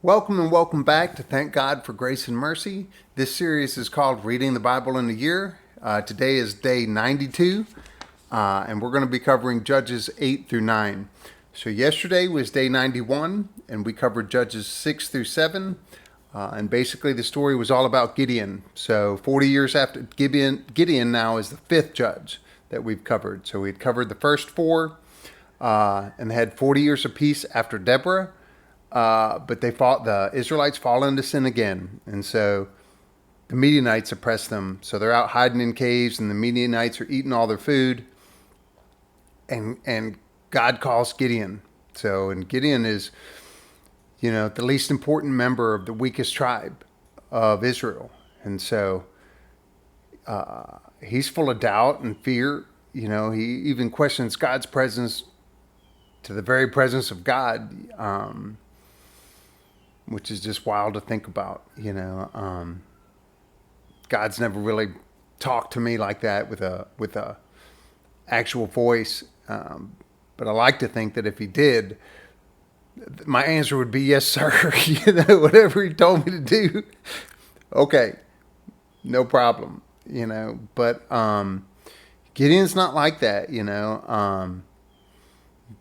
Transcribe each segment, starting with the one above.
Welcome and welcome back to Thank God for Grace and Mercy. This series is called Reading the Bible in a Year. Today is day 92, and we're going to be covering Judges 8 through 9. So yesterday was day 91, and we covered Judges 6 through 7. And basically the story was all about Gideon. So 40 years after Gideon now is the fifth judge that we've covered. So we'd covered the first four and had 40 years of peace after Deborah. But the Israelites fall into sin again. And so the Midianites oppress them. So they're out hiding in caves, and the Midianites are eating all their food. And God calls Gideon. And Gideon is, the least important member of the weakest tribe of Israel. And so he's full of doubt and fear. He even questions God's presence to the very presence of God. Which is just wild to think about. God's never really talked to me like that with a actual voice. But I like to think that if he did, my answer would be yes, sir. Whatever he told me to do, okay, no problem. But Gideon's not like that.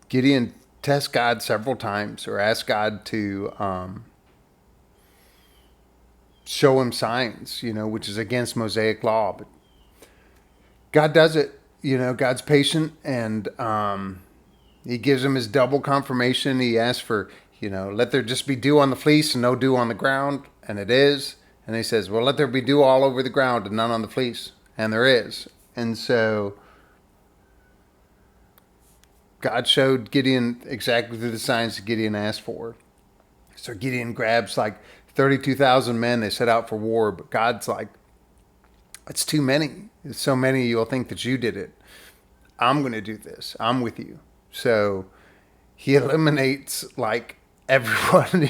Gideon tests God several times or asks God to show him signs, which is against Mosaic law. But God does it. God's patient, and he gives him his double confirmation. He asks for, let there just be dew on the fleece and no dew on the ground, and it is. And he says, well, let there be dew all over the ground and none on the fleece, and there is. And so God showed Gideon exactly the signs that Gideon asked for. So Gideon grabs like 32,000 men. They set out for war, but God's like, it's too many. It's so many you'll think that you did it. I'm going to do this. I'm with you. So he eliminates like everyone.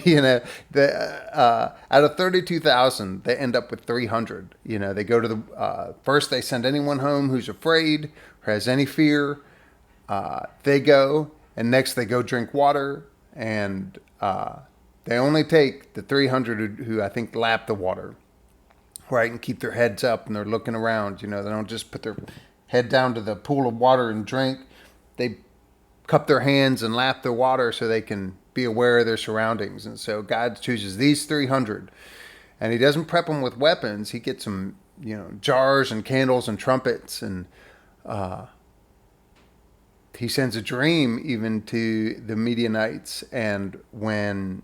Out of 32,000, they end up with 300. They go to the first. They send anyone home who's afraid or has any fear. They go, and next they go drink water, and they only take the 300 who I think lap the water, right, and keep their heads up and they're looking around. They don't just put their head down to the pool of water and drink. They cup their hands and lap the water so they can be aware of their surroundings. And so God chooses these 300, and he doesn't prep them with weapons. He gets them, jars and candles and trumpets, and he sends a dream even to the Midianites. And when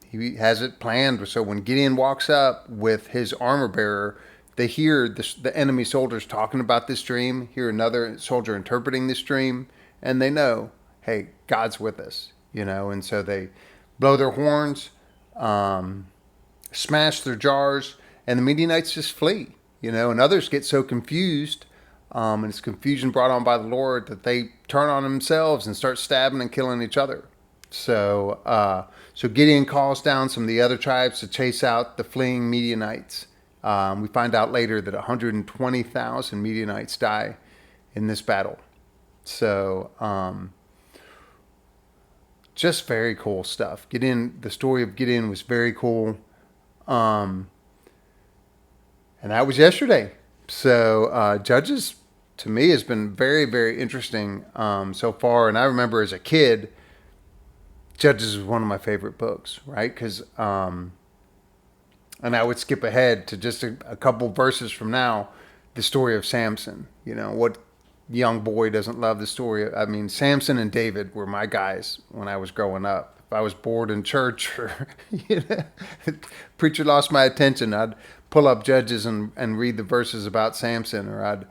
he has it planned, so when Gideon walks up with his armor bearer, they hear the enemy soldiers talking about this dream, hear another soldier interpreting this dream, and they know, hey, God's with us, and so they blow their horns, smash their jars, and the Midianites just flee, and others get so confused, and it's confusion brought on by the Lord that they turn on themselves and start stabbing and killing each other. So Gideon calls down some of the other tribes to chase out the fleeing Midianites. We find out later that 120,000 Midianites die in this battle. So just very cool stuff. The story of Gideon was very cool. And that was yesterday. So Judges, to me, has been very, very interesting so far. And I remember as a kid, Judges was one of my favorite books, right? Because, and I would skip ahead to just a couple verses from now, the story of Samson. What young boy doesn't love the story? I mean, Samson and David were my guys when I was growing up. If I was bored in church or, preacher lost my attention, I'd pull up Judges and read the verses about Samson, or I'd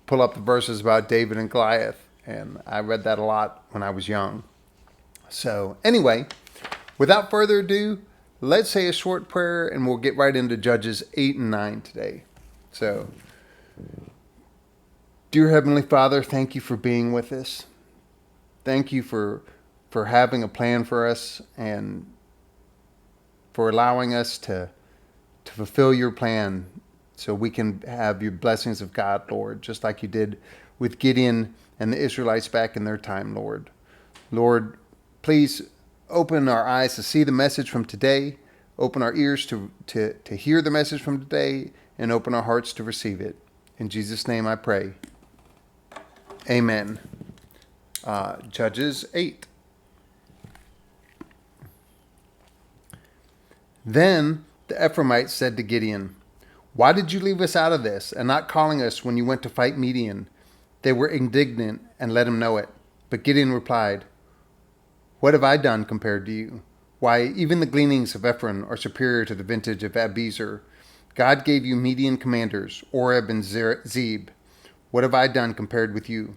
pull up the verses about David and Goliath. And I read that a lot when I was young. So anyway, without further ado, let's say a short prayer and we'll get right into Judges 8 and 9 today. So, dear Heavenly Father, thank you for being with us. Thank you for having a plan for us and for allowing us to fulfill your plan so we can have your blessings of God, Lord, just like you did with Gideon and the Israelites back in their time, Lord. Lord, please open our eyes to see the message from today, open our ears to hear the message from today, and open our hearts to receive it. In Jesus' name I pray. Amen. Judges 8. Then the Ephraimites said to Gideon, "Why did you leave us out of this, and not calling us when you went to fight Midian?" They were indignant and let him know it. But Gideon replied, "What have I done compared to you? Why, even the gleanings of Ephraim are superior to the vintage of Abiezer. God gave you Median commanders, Oreb and Zeb. What have I done compared with you?"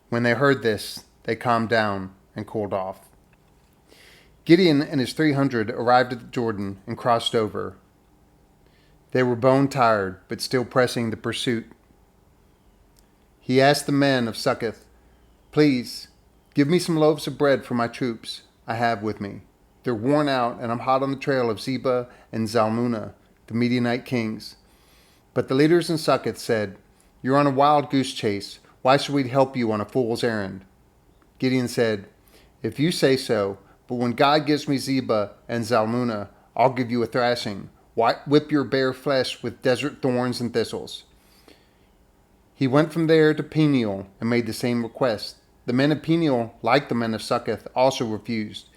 When they heard this, they calmed down and cooled off. Gideon and his 300 arrived at the Jordan and crossed over. They were bone tired, but still pressing the pursuit. He asked the men of Succoth, "Please, give me some loaves of bread for my troops I have with me. They're worn out, and I'm hot on the trail of Zebah and Zalmunna, the Midianite kings." But the leaders in Succoth said, "You're on a wild goose chase. Why should we help you on a fool's errand?" Gideon said, "If you say so, but when God gives me Zebah and Zalmunna, I'll give you a thrashing. Whip your bare flesh with desert thorns and thistles." He went from there to Peniel and made the same request. The men of Peniel, like the men of Succoth, also refused.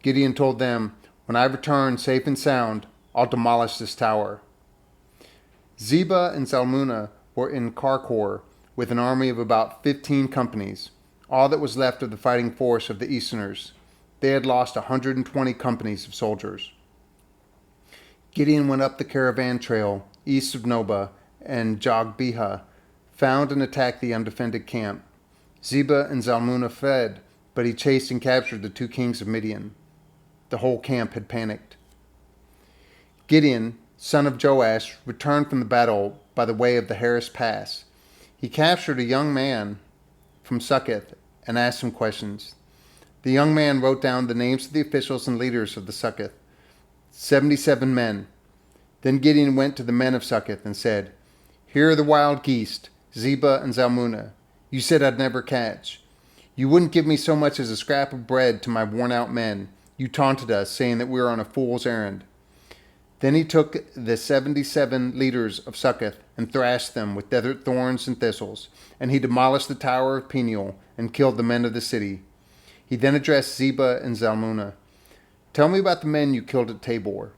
Gideon told them, "When I return safe and sound, I'll demolish this tower." Zebah and Zalmunna were in Karkor with an army of about 15 companies, all that was left of the fighting force of the Easterners. They had lost 120 companies of soldiers. Gideon went up the caravan trail east of Nobah and Jogbehah, found and attacked the undefended camp. Zebah and Zalmunna fled, but he chased and captured the 2 kings of Midian. The whole camp had panicked. Gideon, son of Joash, returned from the battle by the way of the Harris Pass. He captured a young man from Succoth and asked him questions. The young man wrote down the names of the officials and leaders of the Succoth, 77 men. Then Gideon went to the men of Succoth and said, "Here are the wild geese, Zebah and Zalmunna. You said I'd never catch. You wouldn't give me so much as a scrap of bread to my worn-out men. You taunted us, saying that we were on a fool's errand." Then he took the 77 leaders of Succoth and thrashed them with desert thorns and thistles, and he demolished the tower of Peniel and killed the men of the city. He then addressed Zebah and Zalmunna. "Tell me about the men you killed at Tabor."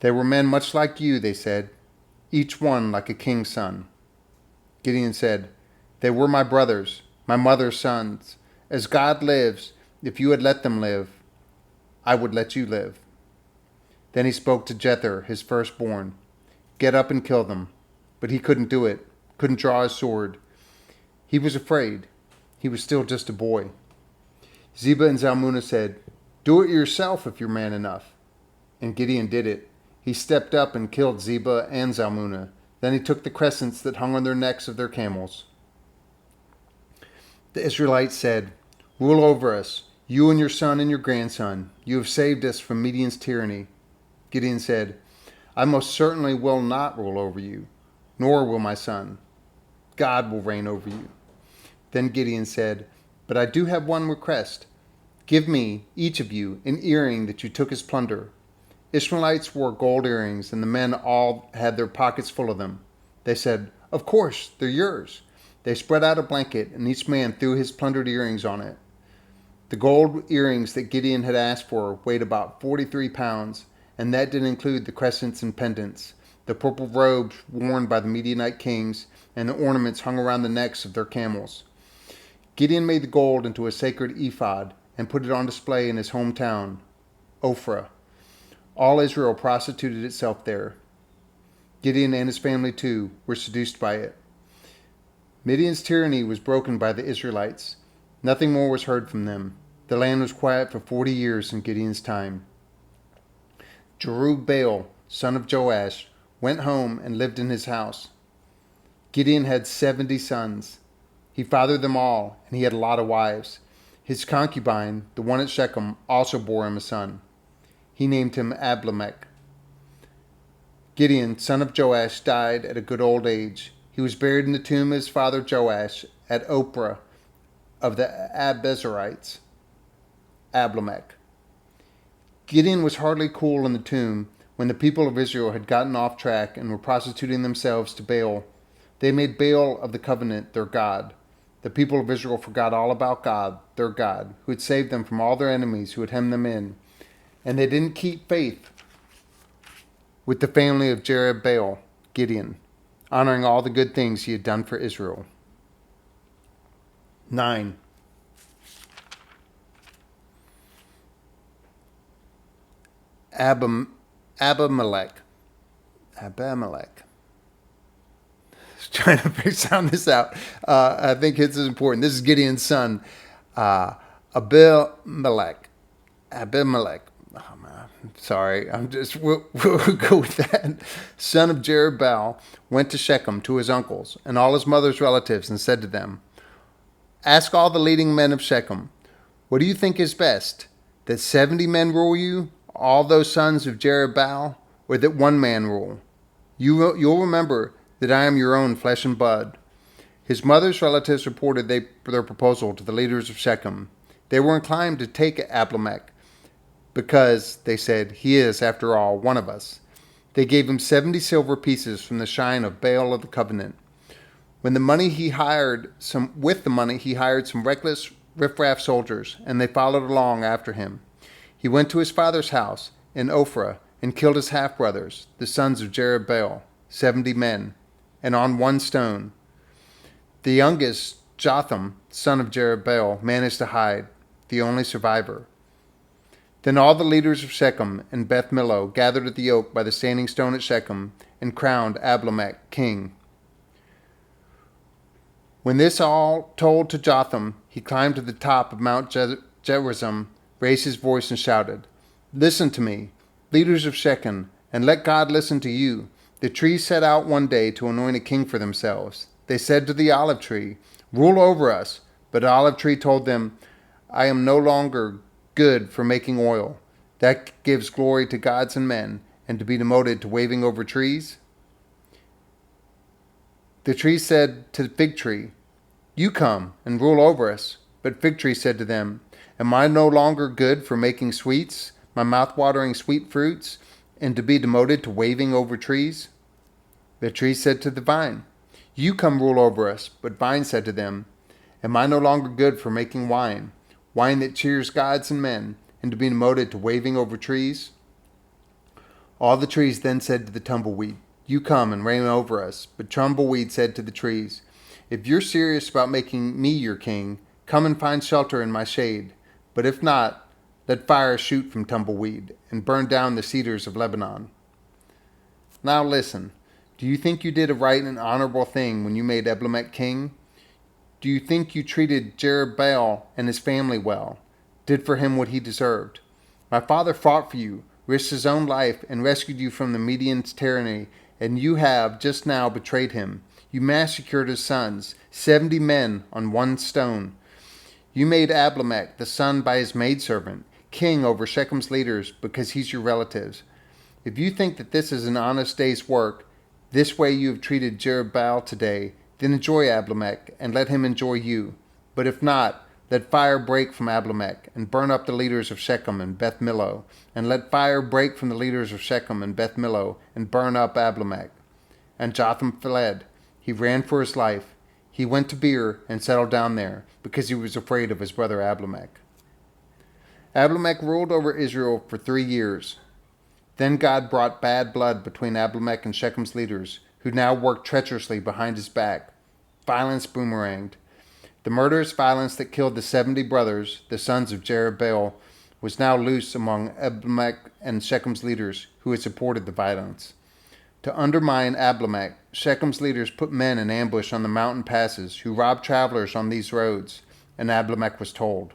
"They were men much like you," they said, "each one like a king's son." Gideon said, "They were my brothers, my mother's sons. As God lives, if you had let them live, I would let you live." Then he spoke to Jether, his firstborn. "Get up and kill them." But he couldn't do it, couldn't draw his sword. He was afraid. He was still just a boy. Zebah and Zalmunna said, "Do it yourself if you're man enough." And Gideon did it. He stepped up and killed Zebah and Zalmunna. Then he took the crescents that hung on their necks of their camels. The Israelites said, "Rule over us, you and your son and your grandson. You have saved us from Midian's tyranny." Gideon said, "I most certainly will not rule over you, nor will my son. God will reign over you." Then Gideon said, "But I do have one request. Give me, each of you, an earring that you took as plunder." Ishmaelites wore gold earrings, and the men all had their pockets full of them. They said, "Of course, they're yours." They spread out a blanket, and each man threw his plundered earrings on it. The gold earrings that Gideon had asked for weighed about 43 pounds, and that didn't include the crescents and pendants, the purple robes worn by the Midianite kings, and the ornaments hung around the necks of their camels. Gideon made the gold into a sacred ephod and put it on display in his hometown, Ophrah. All Israel prostituted itself there. Gideon and his family, too, were seduced by it. Midian's tyranny was broken by the Israelites. Nothing more was heard from them. The land was quiet for 40 years in Gideon's time. Jerubbaal, son of Joash, went home and lived in his house. Gideon had 70 sons. He fathered them all, and he had a lot of wives. His concubine, the one at Shechem, also bore him a son. He named him Abimelech. Gideon, son of Joash, died at a good old age. He was buried in the tomb of his father Joash at Ophrah of the Abezerites. Abimelech. Gideon was hardly cool in the tomb when the people of Israel had gotten off track and were prostituting themselves to Baal. They made Baal of the covenant their god. The people of Israel forgot all about God, their God, who had saved them from all their enemies who had hemmed them in. And they didn't keep faith with the family of Jerubbaal, Gideon, honoring all the good things he had done for Israel. 9. Abimelech. Abimelech. Trying to sound this out. I think this is important. This is Gideon's son, Abimelech. Abimelech. Oh, man. Sorry. We'll go with that. Son of Jerubbaal went to Shechem to his uncles and all his mother's relatives and said to them, "Ask all the leading men of Shechem, what do you think is best? That 70 men rule you, all those sons of Jerubbaal, or that one man rule? You'll remember that I am your own flesh and blood." His mother's relatives reported their proposal to the leaders of Shechem. They were inclined to take Abimelech because, they said, he is, after all, one of us. They gave him 70 silver pieces from the shrine of Baal of the covenant. With the money he hired some reckless riffraff soldiers, and they followed along after him. He went to his father's house in Ophrah and killed his half-brothers, the sons of Jerubbaal, 70 men, and on one stone. The youngest, Jotham, son of Jerubbaal, managed to hide, the only survivor. Then all the leaders of Shechem and Beth Millo gathered at the oak by the standing stone at Shechem and crowned Abimelech king. When this all told to Jotham, he climbed to the top of Mount Gerizim, raised his voice and shouted, "Listen to me, leaders of Shechem, and let God listen to you." The trees set out one day to anoint a king for themselves. They said to the olive tree, "Rule over us." But the olive tree told them, "I am no longer good for making oil. That gives glory to gods and men, and to be demoted to waving over trees." The tree said to the fig tree, "You come and rule over us." But fig tree said to them, "Am I no longer good for making sweets, my mouth-watering sweet fruits, and to be demoted to waving over trees?" The tree said to the vine, "You come rule over us." But vine said to them, "Am I no longer good for making wine, wine that cheers gods and men, and to be demoted to waving over trees?" All the trees then said to the tumbleweed, "You come and reign over us." But tumbleweed said to the trees, "If you're serious about making me your king, come and find shelter in my shade. But if not, let fire shoot from tumbleweed and burn down the cedars of Lebanon." Now listen. Do you think you did a right and honorable thing when you made Abimelech king? Do you think you treated Jerubbaal and his family well, did for him what he deserved? My father fought for you, risked his own life, and rescued you from the Median's tyranny, and you have just now betrayed him. You massacred his sons, 70 men on one stone. You made Abimelech, the son by his maidservant, king over Shechem's leaders because he's your relatives. If you think that this is an honest day's work, this way you have treated Jerubbaal today, then enjoy Abimelech and let him enjoy you. But if not, let fire break from Abimelech and burn up the leaders of Shechem and Beth Millo, and let fire break from the leaders of Shechem and Beth Millo and burn up Abimelech. And Jotham fled. He ran for his life. He went to Beer and settled down there because he was afraid of his brother Abimelech. Abimelech ruled over Israel for 3 years. Then God brought bad blood between Abimelech and Shechem's leaders, who now worked treacherously behind his back. Violence boomeranged. The murderous violence that killed the 70 brothers, the sons of Jerubbaal, was now loose among Abimelech and Shechem's leaders, who had supported the violence. To undermine Abimelech, Shechem's leaders put men in ambush on the mountain passes, who robbed travelers on these roads, and Abimelech was told.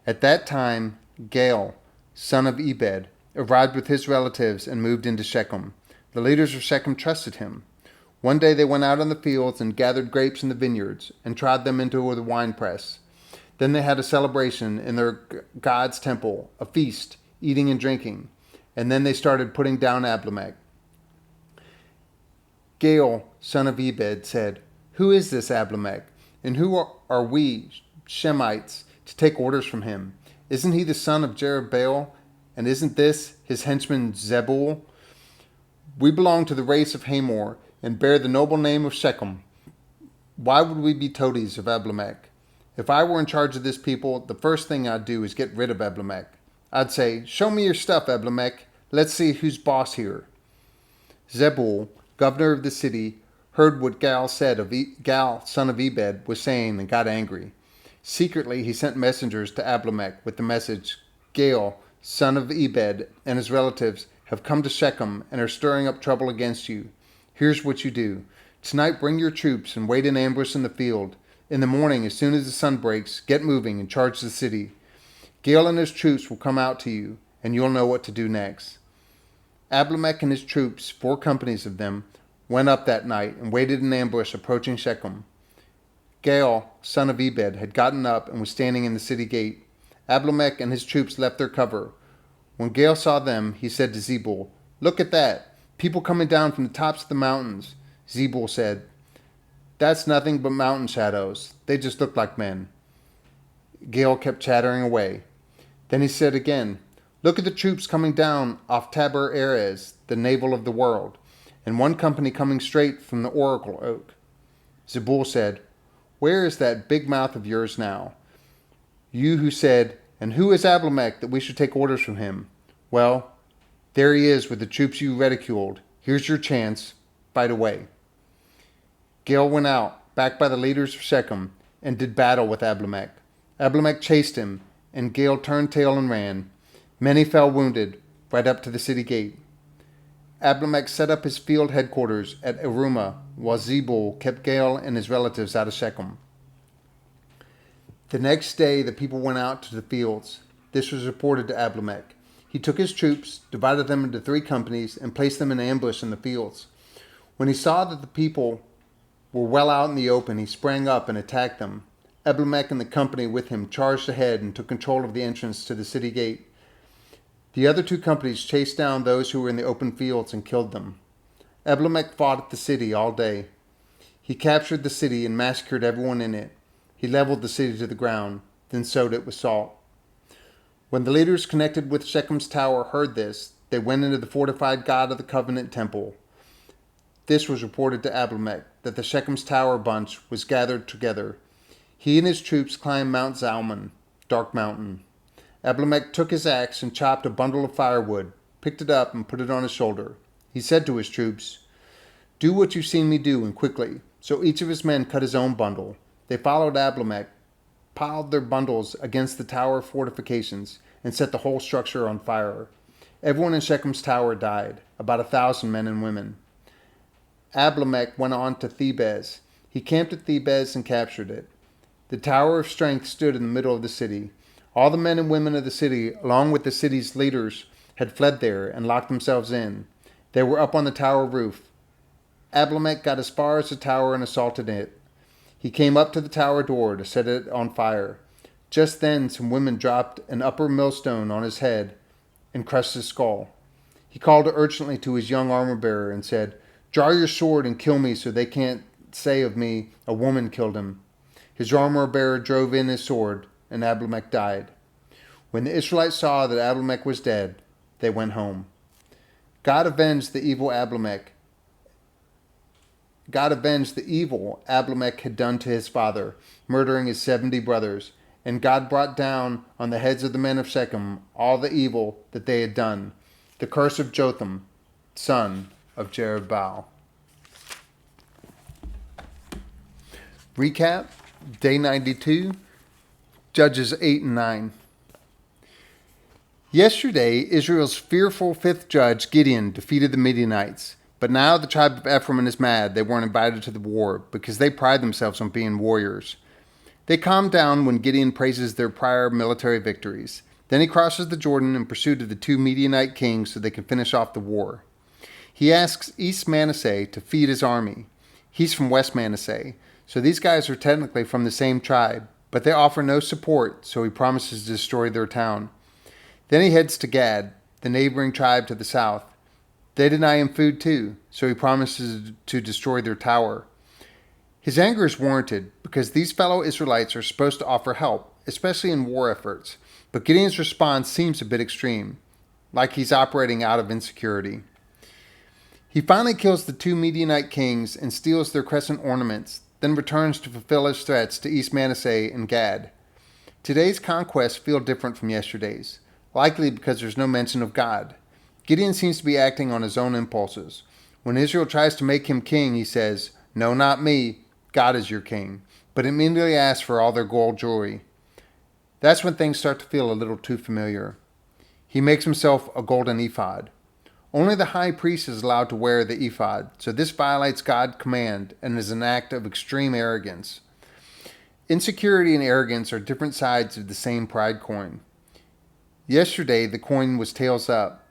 At that time, Gaal, son of Ebed, arrived with his relatives and moved into Shechem. The leaders of Shechem trusted him. One day they went out in the fields and gathered grapes in the vineyards and trod them into the winepress. Then they had a celebration in their God's temple, a feast, eating and drinking. And then they started putting down Abimelech. Gaal, son of Ebed, said, "Who is this Abimelech? And who are we, Shemites, to take orders from him? Isn't he the son of Jerubbaal? And isn't this his henchman Zebul? We belong to the race of Hamor and bear the noble name of Shechem. Why would we be toadies of Abimelech? If I were in charge of this people, the first thing I'd do is get rid of Abimelech. I'd say, show me your stuff, Abimelech. Let's see who's boss here. Zebul, governor of the city, heard what Gal said of Gal, son of Ebed, was saying and got angry. Secretly, he sent messengers to Abimelech with the message, Gal, son of Ebed, and his relatives have come to Shechem and are stirring up trouble against you. Here's what you do. Tonight bring your troops and wait in ambush in the field. In the morning, as soon as the sun breaks, get moving and charge the city. Gal and his troops will come out to you, and you'll know what to do next. Abimelech and his troops, 4 companies of them, went up that night and waited in ambush approaching Shechem. Gal, son of Ebed, had gotten up and was standing in the city gate. Abimelech and his troops left their cover. When Gal saw them, he said to Zebul, Look at that! People coming down from the tops of the mountains. Zebul said, That's nothing but mountain shadows. They just look like men. Gal kept chattering away. Then he said again, Look at the troops coming down off Tabor Erez, the navel of the world, and one company coming straight from the Oracle Oak. Zebul said, Where is that big mouth of yours now? You who said, And who is Abimelech that we should take orders from him? Well, there he is with the troops you ridiculed. Here's your chance. Fight away. Gal went out, backed by the leaders of Shechem, and did battle with Abimelech. Abimelech chased him, and Gal turned tail and ran. Many fell wounded, right up to the city gate. Abimelech set up his field headquarters at Arumah, while Zebul kept Gal and his relatives out of Shechem. The next day the people went out to the fields. This was reported to Abimelech. He took his troops, divided them into 3 companies, and placed them in ambush in the fields. When he saw that the people were well out in the open, he sprang up and attacked them. Abimelech and the company with him charged ahead and took control of the entrance to the city gate. The other 2 companies chased down those who were in the open fields and killed them. Abimelech fought at the city all day. He captured the city and massacred everyone in it. He leveled the city to the ground, then sowed it with salt. When the leaders connected with Shechem's tower heard this, they went into the fortified God of the Covenant temple. This was reported to Abimelech, that the Shechem's tower bunch was gathered together. He and his troops climbed Mount Zalmon, Dark Mountain. Abimelech took his axe and chopped a bundle of firewood, picked it up and put it on his shoulder. He said to his troops, Do what you've seen me do, and quickly. So each of his men cut his own bundle. They followed Abimelech, piled their bundles against the tower fortifications, and set the whole structure on fire. Everyone in Shechem's tower died, about 1,000 men and women. Abimelech went on to Thebez. He camped at Thebez and captured it. The Tower of Strength stood in the middle of the city. All the men and women of the city, along with the city's leaders, had fled there and locked themselves in. They were up on the tower roof. Abimelech got as far as the tower and assaulted it. He came up to the tower door to set it on fire. Just then some women dropped an upper millstone on his head and crushed his skull. He called urgently to his young armor-bearer and said, Draw your sword and kill me so they can't say of me, a woman killed him. His armor-bearer drove in his sword, and Abimelech died. When the Israelites saw that Abimelech was dead, they went home. God avenged the evil Abimelech had done to his father, murdering his 70 brothers. And God brought down on the heads of the men of Shechem all the evil that they had done, the curse of Jotham, son of Jerubbaal. Recap, day 92, Judges 8 and 9. Yesterday, Israel's fearful 5th judge, Gideon, defeated the Midianites. But now the tribe of Ephraim is mad they weren't invited to the war because they pride themselves on being warriors. They calm down when Gideon praises their prior military victories. Then he crosses the Jordan in pursuit of the 2 Midianite kings so they can finish off the war. He asks East Manasseh to feed his army. He's from West Manasseh, so these guys are technically from the same tribe, but they offer no support, so he promises to destroy their town. Then he heads to Gad, the neighboring tribe to the south. They deny him food too, so he promises to destroy their tower. His anger is warranted because these fellow Israelites are supposed to offer help, especially in war efforts. But Gideon's response seems a bit extreme, like he's operating out of insecurity. He finally kills the 2 Midianite kings and steals their crescent ornaments, then returns to fulfill his threats to East Manasseh and Gad. Today's conquests feel different from yesterday's, likely because there's no mention of God. Gideon seems to be acting on his own impulses. When Israel tries to make him king, he says, "No, not me. God is your king," but immediately asks for all their gold jewelry. That's when things start to feel a little too familiar. He makes himself a golden ephod. Only the high priest is allowed to wear the ephod, so this violates God's command and is an act of extreme arrogance. Insecurity and arrogance are different sides of the same pride coin. Yesterday, the coin was tails up.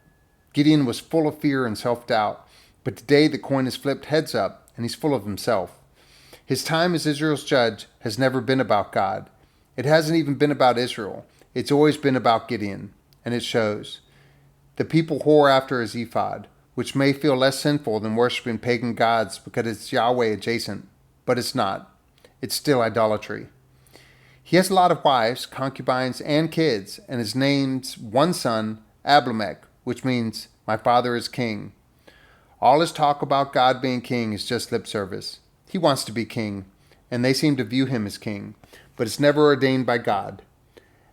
Gideon was full of fear and self-doubt, but today the coin is flipped heads up, and he's full of himself. His time as Israel's judge has never been about God. It hasn't even been about Israel. It's always been about Gideon, and it shows. The people whore after his ephod, which may feel less sinful than worshiping pagan gods because it's Yahweh adjacent, but it's not. It's still idolatry. He has a lot of wives, concubines, and kids, and has named one son Abimelech, which means, "My father is king." All his talk about God being king is just lip service. He wants to be king, and they seem to view him as king, but it's never ordained by God.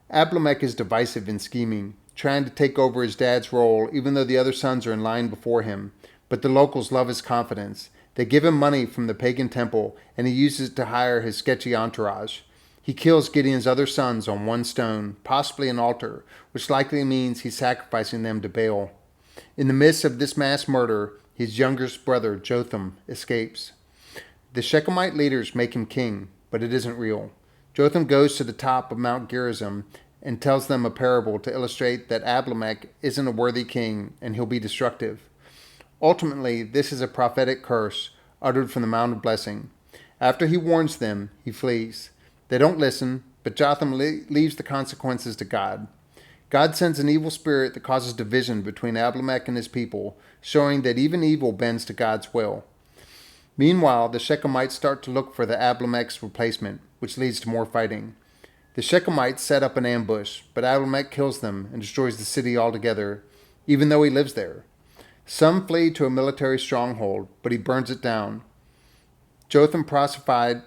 Abimelech is divisive and scheming, trying to take over his dad's role even though the other sons are in line before him, but the locals love his confidence. They give him money from the pagan temple, and he uses it to hire his sketchy entourage. He kills Gideon's other sons on one stone, possibly an altar, which likely means he's sacrificing them to Baal. In the midst of this mass murder, his youngest brother, Jotham, escapes. The Shechemite leaders make him king, but it isn't real. Jotham goes to the top of Mount Gerizim and tells them a parable to illustrate that Abimelech isn't a worthy king and he'll be destructive. Ultimately, this is a prophetic curse uttered from the Mount of Blessing. After he warns them, he flees. They don't listen, but Jotham leaves the consequences to God. God sends an evil spirit that causes division between Abimelech and his people, showing that even evil bends to God's will. Meanwhile, the Shechemites start to look for the Abimelech's replacement, which leads to more fighting. The Shechemites set up an ambush, but Abimelech kills them and destroys the city altogether, even though he lives there. Some flee to a military stronghold, but he burns it down. Jotham prophesied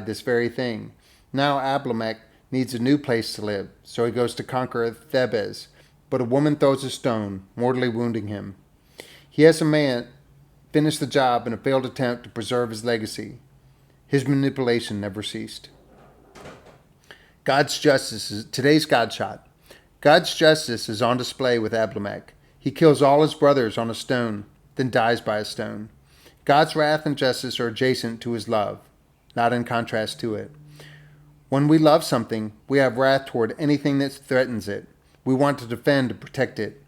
this very thing. Now Abimelech needs a new place to live, so he goes to conquer Thebez, but a woman throws a stone, mortally wounding him. He has a man finish the job in a failed attempt to preserve his legacy. His manipulation never ceased. God's justice is today's God shot. God's justice is on display with Abimelech. He kills all his brothers on a stone, then dies by a stone. God's wrath and justice are adjacent to his love, not in contrast to it. When we love something, we have wrath toward anything that threatens it. We want to defend and protect it.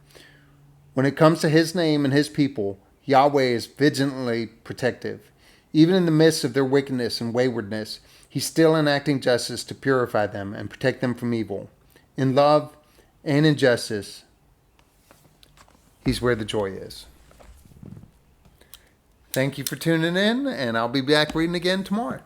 When it comes to his name and his people, Yahweh is vigilantly protective. Even in the midst of their wickedness and waywardness, he's still enacting justice to purify them and protect them from evil. In love and in justice, he's where the joy is. Thank you for tuning in, and I'll be back reading again tomorrow.